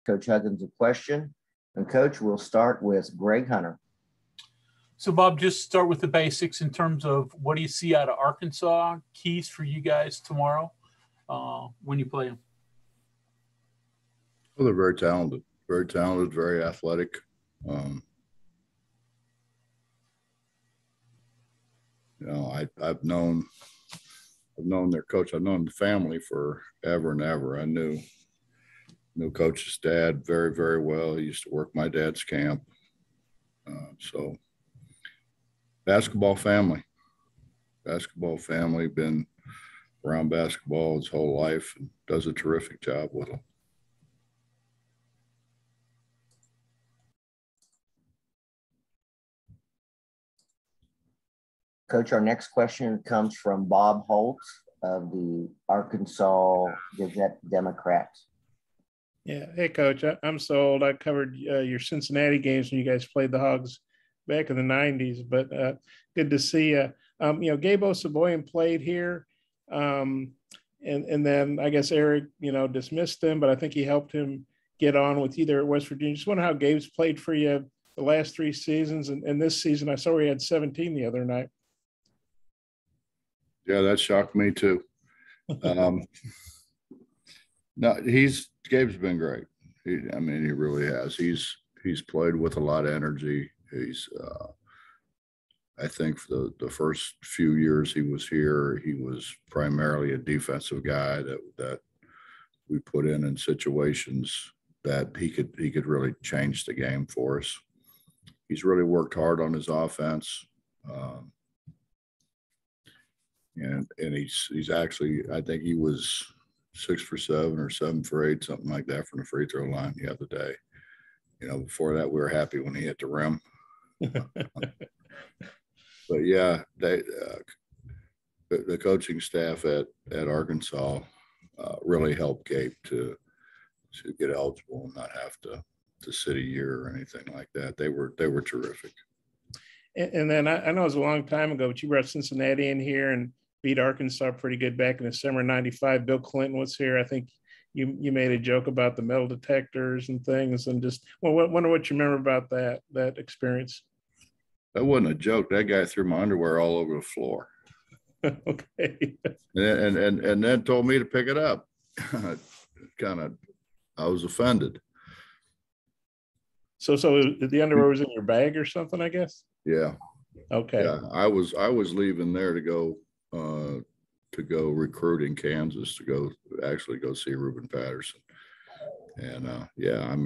Coach Huggins a question. And Coach, we'll start with Greg Hunter. So, Bob, just start with the basics in terms of what do you see out of Arkansas, keys for you guys tomorrow when you play them? Well, they're very talented, very athletic. I've known their coach. I've known the family forever and ever. I knew Coach's dad very, very well. He used to work my dad's camp. So basketball family, been around basketball his whole life and does a terrific job with them. Coach, our next question comes from Bob Holt of the Arkansas Gazette-Democrat. Yeah. Hey, Coach, I'm so old. I covered your Cincinnati games when you guys played the Hogs back in the 90s, but good to see you. Gabe Osaboyan played here, and then I guess Eric, dismissed him, but I think he helped him get on with you there at West Virginia. Just wonder how Gabe's played for you the last 3 seasons, and this season I saw he had 17 the other night. Yeah, that shocked me too. No, Gabe's been great. He really has. He's played with a lot of energy. He's, I think for the first few years he was here, he was primarily a defensive guy that we put in situations that he could really change the game for us. He's really worked hard on his offense. And he's actually, I think he was 6 for 7 or 7 for 8, something like that from the free throw line the other day. Before that, we were happy when he hit the rim. But yeah, the coaching staff at Arkansas really helped Gabe to get eligible and not have to sit a year or anything like that. They were terrific. And then I know it was a long time ago, but you brought Cincinnati in here and beat Arkansas pretty good back in the summer of '95. Bill Clinton was here. I think you made a joke about the metal detectors and things, and just wonder what you remember about that experience. That wasn't a joke. That guy threw my underwear all over the floor. Okay. And then told me to pick it up. I was offended. So the underwear was in your bag or something, I guess? Yeah. Okay. Yeah, I was leaving there to go recruit in Kansas to go see Reuben Patterson. And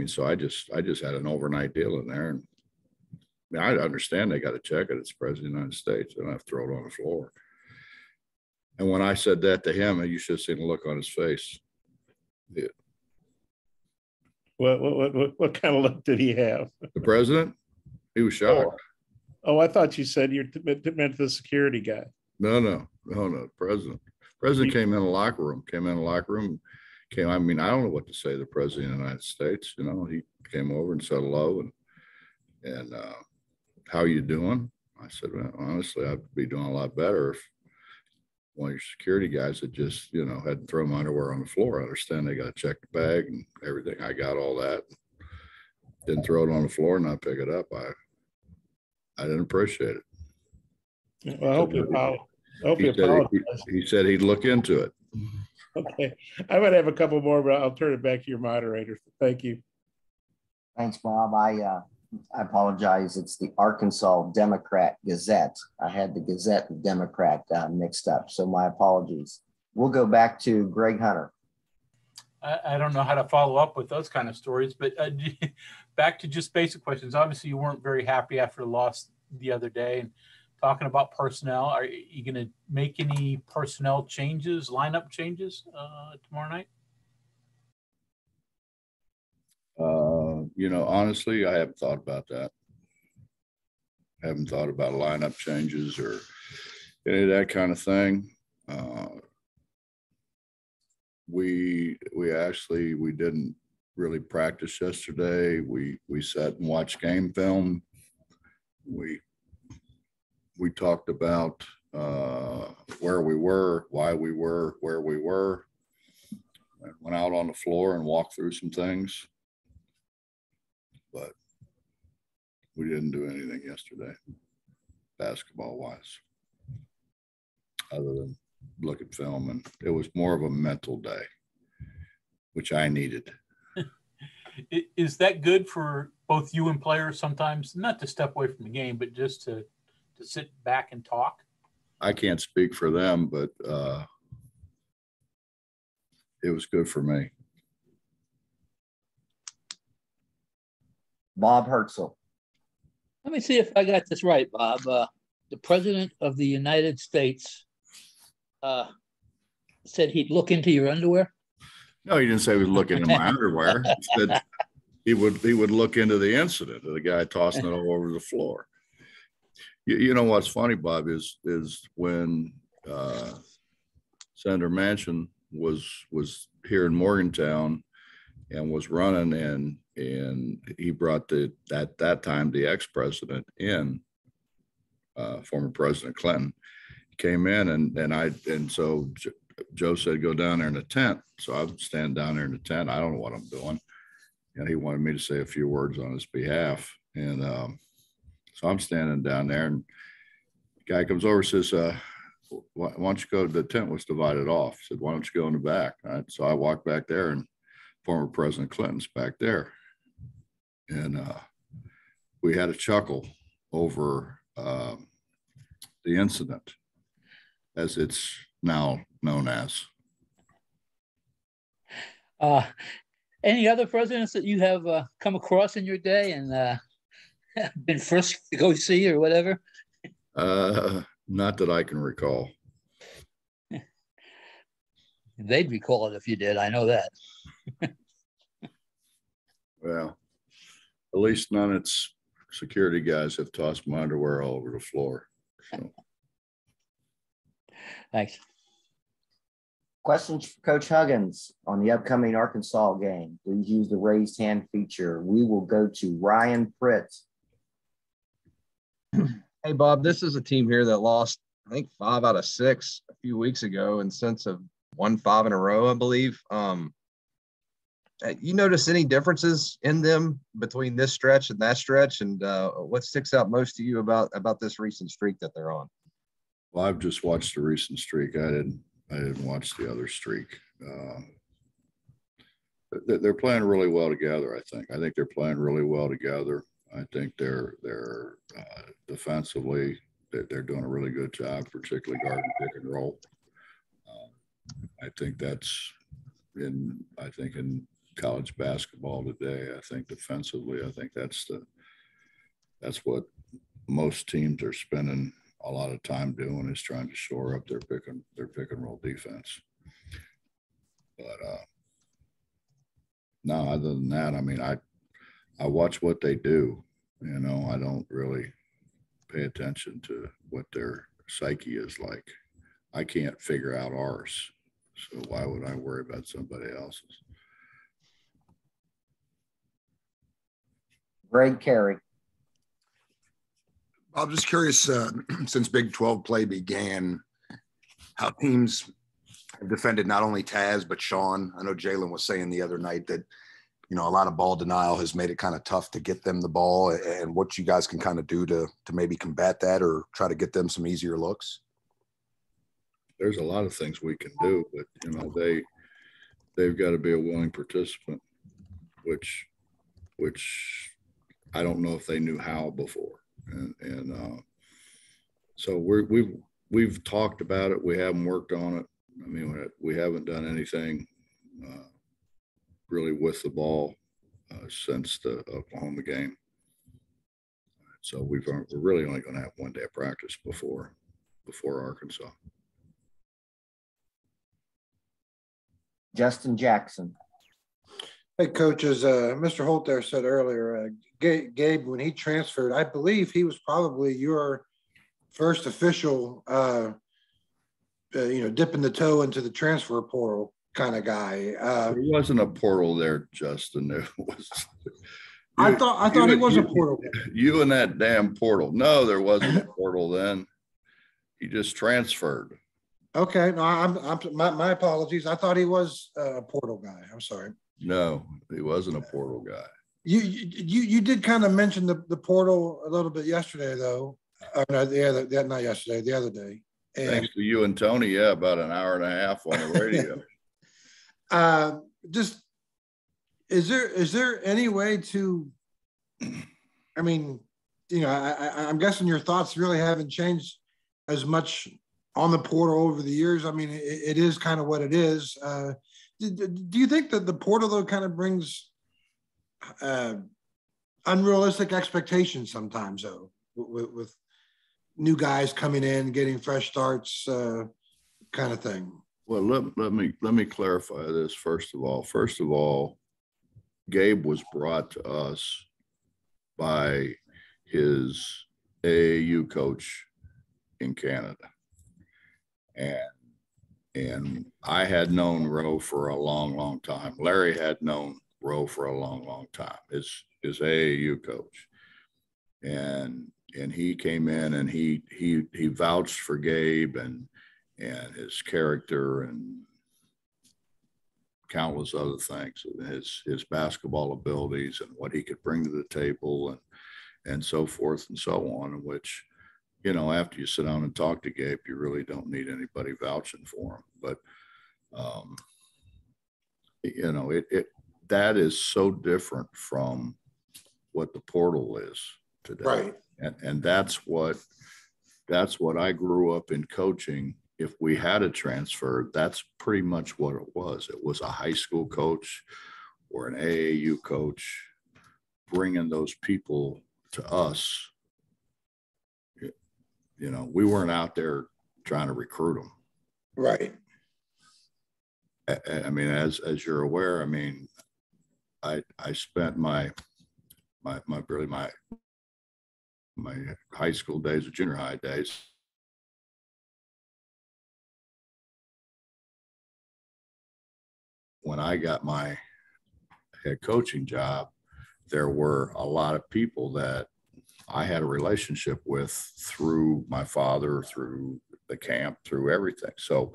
so I just had an overnight deal in there. And I understand they got to check it. It's the President of the United States. They don't have to throw it on the floor. And when I said that to him, you should have seen the look on his face. Yeah. What kind of look did he have? The president? He was shocked. Oh, I thought you said you meant the security guy. No. President came in the locker room. I don't know what to say to the President of the United States. He came over and said hello and how you doing? I said, well, honestly, I'd be doing a lot better if one of your security guys had just, hadn't thrown my underwear on the floor. I understand they got to check the bag and everything. I got all that. Didn't throw it on the floor and not pick it up. I didn't appreciate it. Well, I hope you apologize. He said he'd look into it. Okay. I might have a couple more, but I'll turn it back to your moderator. Thank you. Thanks, Bob. I apologize. It's the Arkansas Democrat Gazette. I had the Gazette and Democrat mixed up, so my apologies. We'll go back to Greg Hunter. I don't know how to follow up with those kind of stories, but back to just basic questions. Obviously, you weren't very happy after the loss the other day. And talking about personnel, are you going to make any personnel changes, lineup changes tomorrow night? Honestly, I haven't thought about that. I haven't thought about lineup changes or any of that kind of thing. We didn't really practice yesterday. We sat and watched game film. We talked about where we were, why we were, where we were. I went out on the floor and walked through some things. but we didn't do anything yesterday, basketball wise, other than look at film. And it was more of a mental day, which I needed. Is that good for both you and players sometimes, not to step away from the game, but just to sit back and talk? I can't speak for them, but it was good for me. Bob Hertzel. Let me see if I got this right, Bob. The President of the United States said he'd look into your underwear. No, he didn't say he was looking in my underwear. He said he would look into the incident of the guy tossing it all over the floor. You know what's funny, Bob, is when Senator Manchin was here in Morgantown and was running, and he brought at that time the ex-president in, former President Clinton, came in, and so Joe said, go down there in the tent. So I was standing down there in the tent. I don't know what I'm doing. And he wanted me to say a few words on his behalf. And so I'm standing down there, and the guy comes over and says, why don't you go? The tent was divided off. He said, why don't you go in the back? All right. So I walked back there, and former President Clinton's back there. And we had a chuckle over the incident, as it's now known as. Any other presidents that you have come across in your day and been frisked to go see or whatever? Not that I can recall. They'd recall it if you did. I know that. Well, at least none of its security guys have tossed my underwear all over the floor. So. Thanks. Questions for Coach Huggins on the upcoming Arkansas game. Please use the raised hand feature. We will go to Ryan Pritt. Hey, Bob, this is a team here that lost, I think, 5 out of 6 a few weeks ago, and since have won 5 in a row, I believe. You notice any differences in them between this stretch and that stretch? And what sticks out most to you about this recent streak that they're on? Well, I've just watched the recent streak. I didn't watch the other streak. They're playing really well together. I think they're playing really well together. I think they're defensively, they're doing a really good job, particularly guarding pick and roll. I think that's in college basketball today. I think defensively, I think that's what most teams are spending a lot of time doing, is trying to shore up their pick and roll defense. But no, other than that, I mean, I watch what they do. You know, I don't really pay attention to what their psyche is like. I can't figure out ours, so why would I worry about somebody else's? Greg Carey. I'm just curious, since Big 12 play began, how teams have defended not only Taz, but Sean. I know Jalen was saying the other night that, you know, a lot of ball denial has made it kind of tough to get them the ball, and what you guys can kind of do to maybe combat that or try to get them some easier looks. There's a lot of things we can do, but, you know, they've got to be a willing participant, which I don't know if they knew how before. And so we've talked about it. We haven't worked on it. I mean, we haven't done anything really with the ball since the Oklahoma game. So we're really only going to have one day of practice before Arkansas. Justin Jackson. Hey, Coach, as Mr. Holt there said earlier, Gabe, when he transferred, I believe he was probably your first official, dipping the toe into the transfer portal kind of guy. There wasn't a portal there, Justin. There was. I thought he was a portal. You and that damn portal. No, there wasn't a portal then. He just transferred. Okay, no, my apologies. I thought he was a portal guy. I'm sorry. No, he wasn't a portal guy. You did kind of mention the portal a little bit yesterday, though. No, not yesterday, the other day. And thanks to you and Tony, yeah, about an hour and a half on the radio. Just is there any way to? I mean, I'm guessing your thoughts really haven't changed as much on the portal over the years. I mean, it is kind of what it is. Do you think that the portal though kind of brings unrealistic expectations sometimes, though, with new guys coming in, getting fresh starts, kind of thing? Well, let me clarify this first of all. First of all, Gabe was brought to us by his AAU coach in Canada, and I had known Roe for a long time. Larry had known Roe for a long time. His AAU coach, and he came in and he vouched for Gabe and his character and countless other things, his basketball abilities and what he could bring to the table and so forth and so on, which, after you sit down and talk to Gabe, you really don't need anybody vouching for him. But, that is so different from what the portal is today. Right. And that's what I grew up in coaching. If we had a transfer, that's pretty much what it was. It was a high school coach or an AAU coach bringing those people to us. We weren't out there trying to recruit them. Right. I mean, as you're aware, I mean, I spent my high school days or junior high days when I got my head coaching job. There were a lot of people that I had a relationship with through my father, through the camp, through everything. So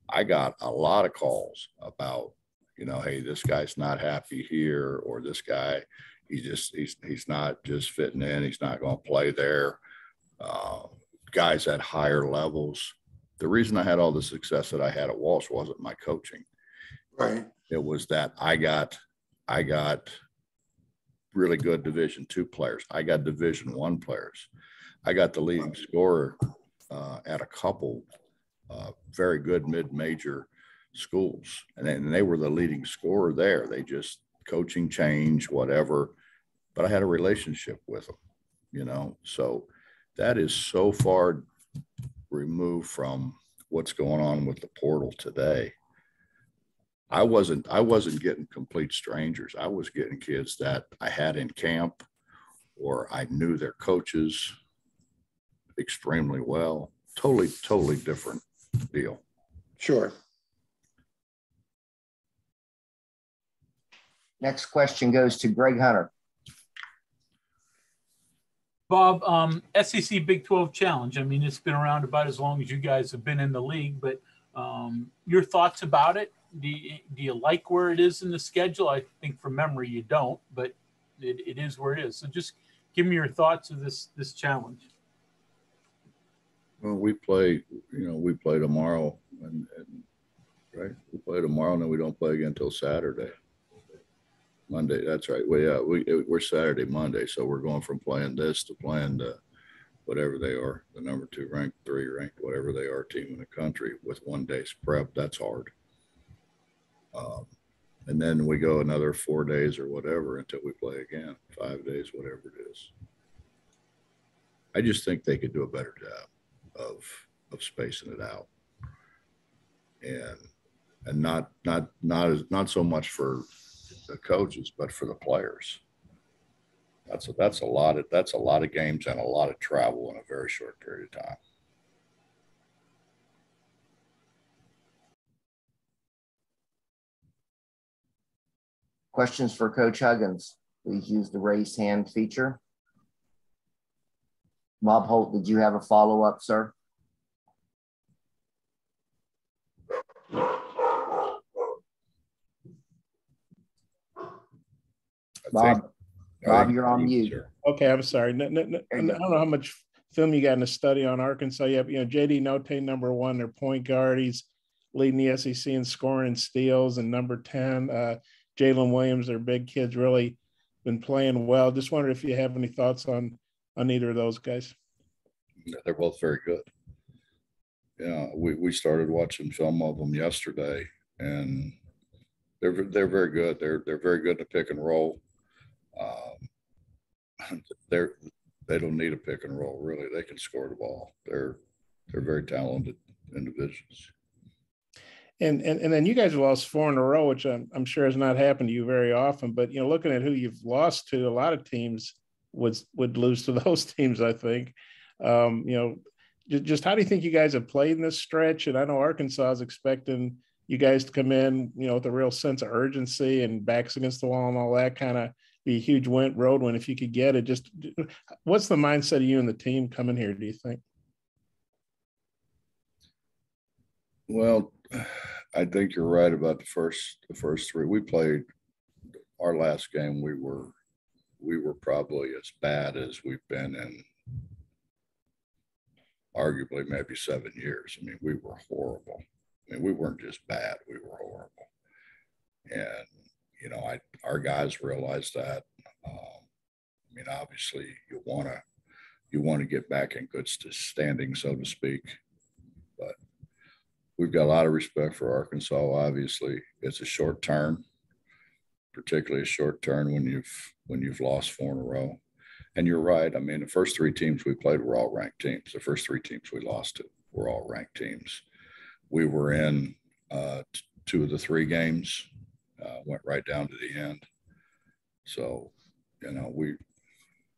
I got a lot of calls about, hey, this guy's not happy here, or this guy, he's not just fitting in. He's not going to play there. Guys at higher levels. The reason I had all the success that I had at Walsh wasn't my coaching. Right. It was that I got really good Division II players. I got Division I players. I got the leading scorer at a couple very good mid-major schools, and they were the leading scorer there. They just coaching change, whatever, but I had a relationship with them, so that is so far removed from what's going on with the portal today. I wasn't getting complete strangers. I was getting kids that I had in camp, or I knew their coaches extremely well. Totally different deal. Sure. Next question goes to Greg Hunter. Bob, SEC Big 12 Challenge. I mean, it's been around about as long as you guys have been in the league, but your thoughts about it? Do you like where it is in the schedule? I think from memory you don't, but it is where it is. So just give me your thoughts of this challenge. Well, we play tomorrow, and right, we play tomorrow, and then we don't play again until Saturday. Monday, that's right. Well, yeah, we're Saturday, Monday, so we're going from playing this to playing whatever they are, the number 2 ranked, 3 ranked, whatever they are, team in the country with 1 day's prep. That's hard. And then we go another 4 days or whatever until we play again, 5 days, whatever it is. I just think they could do a better job of spacing it out, and not so much for the coaches, but for the players. That's a lot of games and a lot of travel in a very short period of time. Questions for Coach Huggins? Please use the raise hand feature. Bob Holt, did you have a follow-up, sir? Bob, Bob, you're on mute. Sure. Okay, I'm sorry. No, I don't know how much film you got in the study on Arkansas. You have, JD Note, #1, their point guard. He's leading the SEC in scoring and steals. And number 10, Jalen Williams, their big kid's really been playing well. Just wonder if you have any thoughts on either of those guys. Yeah, they're both very good. Yeah, we started watching film of them yesterday, and they're very good. They're very good to pick and roll. They don't need a pick and roll, really. They can score the ball. They're very talented individuals. And then you guys have lost 4 in a row, which I'm sure has not happened to you very often. But looking at who you've lost to, a lot of teams would lose to those teams, I think. Just how do you think you guys have played in this stretch? And I know Arkansas is expecting you guys to come in, with a real sense of urgency and backs against the wall and all that, kind of be a huge road win if you could get it. Just what's the mindset of you and the team coming here, do you think? Well, I think you're right about the first 3. We played our last game. We were probably as bad as we've been in arguably maybe 7 years. I mean, we were horrible. I mean, we weren't just bad, we were horrible. And, our guys realized that. I mean, obviously you want to get back in good standing, so to speak. But we've got a lot of respect for Arkansas. Obviously, it's a short turn, particularly a short turn when you've lost 4 in a row. And you're right. I mean, the first 3 teams we played were all ranked teams. The first 3 teams we lost to were all ranked teams. We were in 2 of the 3 games, went right down to the end. So,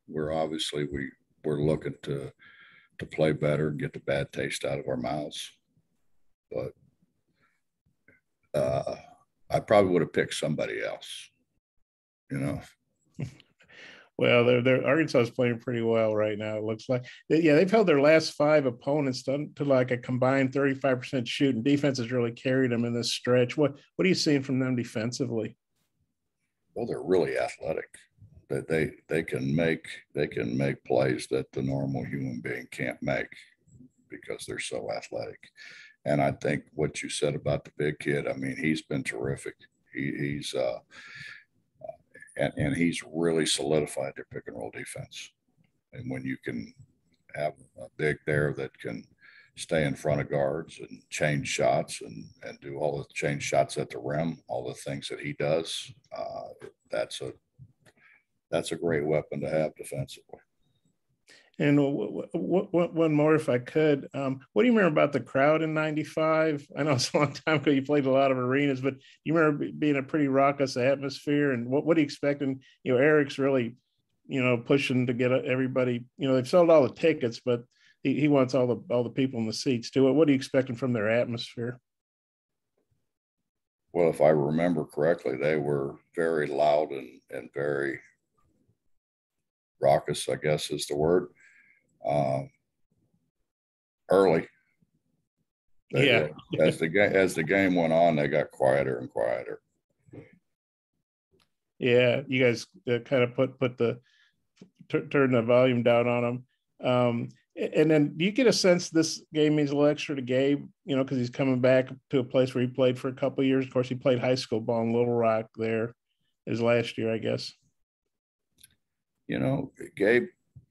we're obviously we're looking to play better and get the bad taste out of our mouths. But I probably would have picked somebody else, Well, they're Arkansas is playing pretty well right now. It looks like, they've held their last 5 opponents to like a combined 35% shooting. Defense has really carried them in this stretch. What are you seeing from them defensively? Well, they're really athletic. That they can make plays that the normal human being can't make because they're so athletic. And I think what you said about the big kid, I mean, he's been terrific. He's really solidified their pick and roll defense. And when you can have a big there that can stay in front of guards and change shots and do all the change shots at the rim, all the things that he does, that's a great weapon to have defensively. And one more, if I could, what do you remember about the crowd in '95? I know it's a long time ago. You played a lot of arenas, but you remember being a pretty raucous atmosphere. And what do you expect? And Eric's really, pushing to get everybody. They've sold all the tickets, but he wants all the people in the seats too. What are you expecting from their atmosphere? Well, if I remember correctly, they were very loud and very raucous, I guess is the word. Early. As the game went on, they got quieter and quieter. Yeah, you guys kind of turn the volume down on them. And then do you get a sense this game means a little extra to Gabe, because he's coming back to a place where he played for a couple of years. Of course, he played high school ball in Little Rock there his last year, I guess.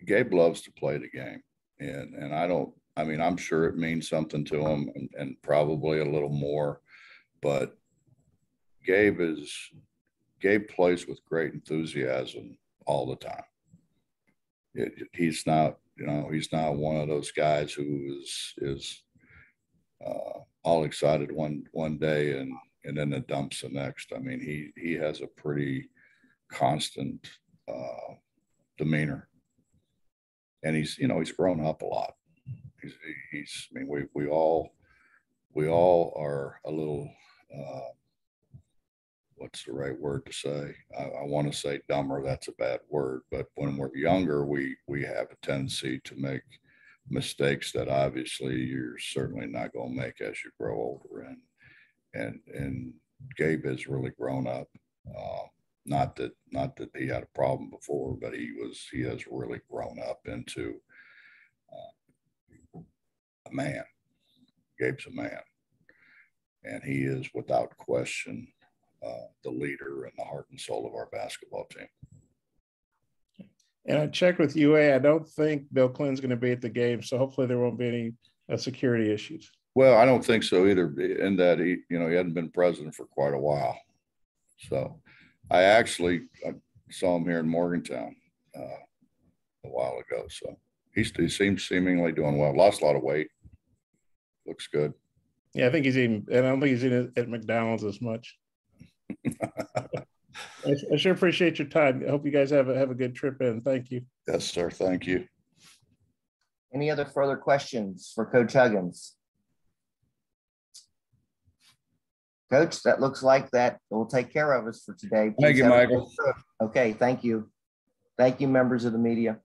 Gabe loves to play the game. And I'm sure it means something to him and probably a little more, but Gabe plays with great enthusiasm all the time. He's not one of those guys who is all excited one day and then the dumps the next. I mean, he has a pretty constant demeanor, and he's grown up a lot. We all are a little, what's the right word to say? I want to say dumber. That's a bad word. But when we're younger, we have a tendency to make mistakes that obviously you're certainly not going to make as you grow older. And Gabe has really grown up. Not that he had a problem before, but he has really grown up into a man. Gabe's a man, and he is without question the leader and the heart and soul of our basketball team. And I checked with UA. I don't think Bill Clinton's going to be at the game, so hopefully there won't be any security issues. Well, I don't think so either, in that he hadn't been president for quite a while. So I saw him here in Morgantown a while ago. So he seems seemingly doing well. Lost a lot of weight. Looks good. Yeah, I think he's eating, and I don't think he's eating at McDonald's as much. I sure appreciate your time. I hope you guys have a good trip in. Thank you. Yes, sir. Thank you. Any other further questions for Coach Huggins? Coach, that looks like that will take care of us for today. Thank you, Michael. Okay, thank you. Thank you, members of the media.